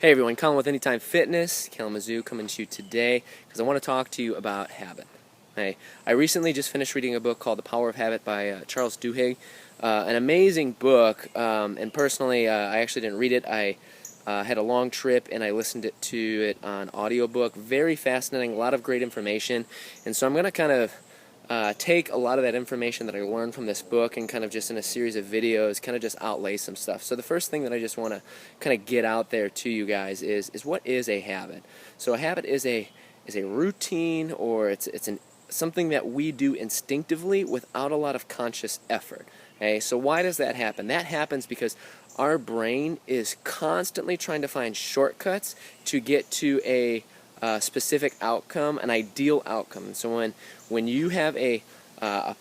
Hey everyone, Colin with Anytime Fitness, Kalamazoo, coming to you today because I want to talk to you about habit. Hey, I recently just finished reading a book called The Power of Habit by Charles Duhigg. An amazing book, and personally I actually didn't read it. I had a long trip and I listened to it on audiobook. Very fascinating, a lot of great information, and so I'm going to kind of take a lot of that information that I learned from this book and kind of just in a series of videos kind of just outlay some stuff. So the first thing that I just want to kind of get out there to you guys is what is a habit? So a habit is a routine, or it's something that we do instinctively without a lot of conscious effort. Okay, so why does that happen? That happens because our brain is constantly trying to find shortcuts to get to a specific outcome, an ideal outcome. And so when you have a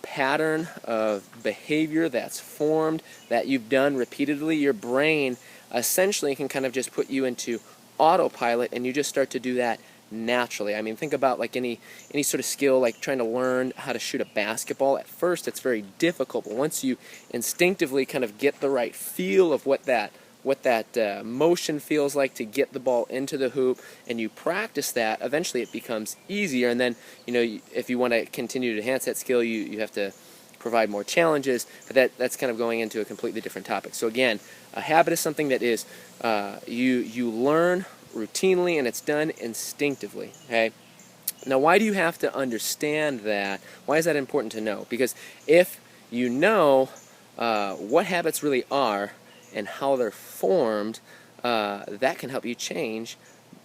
pattern of behavior that's formed, that you've done repeatedly, your brain essentially can kind of just put you into autopilot, and you just start to do that naturally. I mean, think about like any sort of skill, like trying to learn how to shoot a basketball. At first it's very difficult, but once you instinctively kind of get the right feel of what that motion feels like to get the ball into the hoop, and you practice that, eventually it becomes easier. And then, you know, if you want to continue to enhance that skill, you have to provide more challenges, but that's kind of going into a completely different topic. So again, a habit is something that is you learn routinely, and it's done instinctively. Okay, now why do you have to understand that? Why is that important to know? Because if you know what habits really are and how they're formed, that can help you change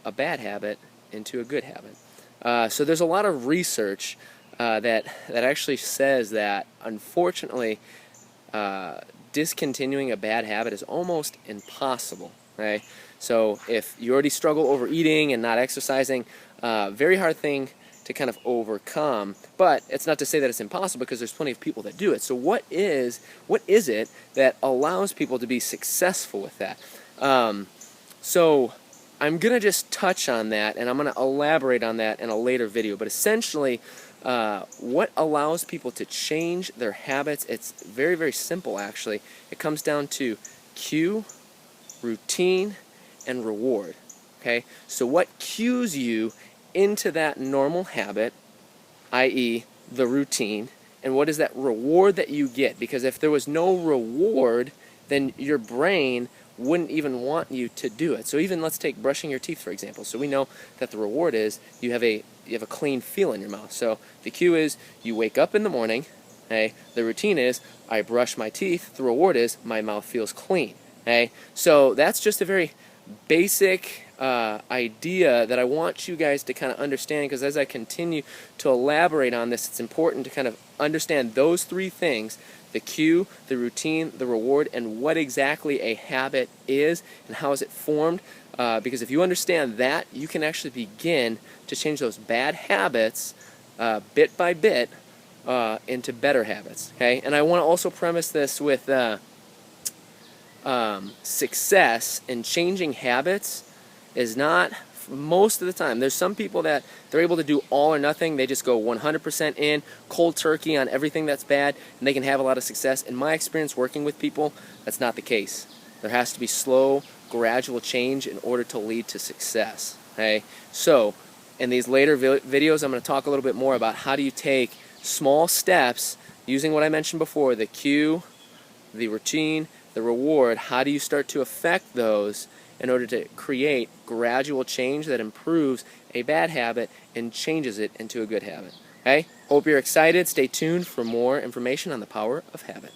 a bad habit into a good habit. So there's a lot of research that actually says that, unfortunately, discontinuing a bad habit is almost impossible. Right? So if you already struggle overeating and not exercising, very hard thing to kind of overcome. But it's not to say that it's impossible, because there's plenty of people that do it. So what is it that allows people to be successful with that? So I'm going to just touch on that, and I'm going to elaborate on that in a later video. But essentially, what allows people to change their habits, it's very, very simple actually. It comes down to cue, routine, and reward. Okay? So what cues you into that normal habit, i.e. the routine, and what is that reward that you get? Because if there was no reward, then your brain wouldn't even want you to do it. So even let's take brushing your teeth, for example. So we know that the reward is you have a clean feel in your mouth. So the cue is you wake up in the morning. Okay? The routine is I brush my teeth. The reward is my mouth feels clean. Okay? So that's just a very basic idea that I want you guys to kind of understand, because as I continue to elaborate on this, it's important to kind of understand those three things: the cue, the routine, the reward, and what exactly a habit is and how is it formed. Because if you understand that, you can actually begin to change those bad habits bit by bit into better habits. Okay? And I want to also premise this with success in changing habits is not, most of the time, there's some people that they're able to do all or nothing. They just go 100% in, cold turkey on everything that's bad, and they can have a lot of success. In my experience working with people, that's not the case. There has to be slow, gradual change in order to lead to success. Okay? So in these later videos, I'm going to talk a little bit more about how do you take small steps using what I mentioned before: the cue, the routine, the reward. How do you start to affect those in order to create gradual change that improves a bad habit and changes it into a good habit? Okay? Hope you're excited. Stay tuned for more information on the power of habit.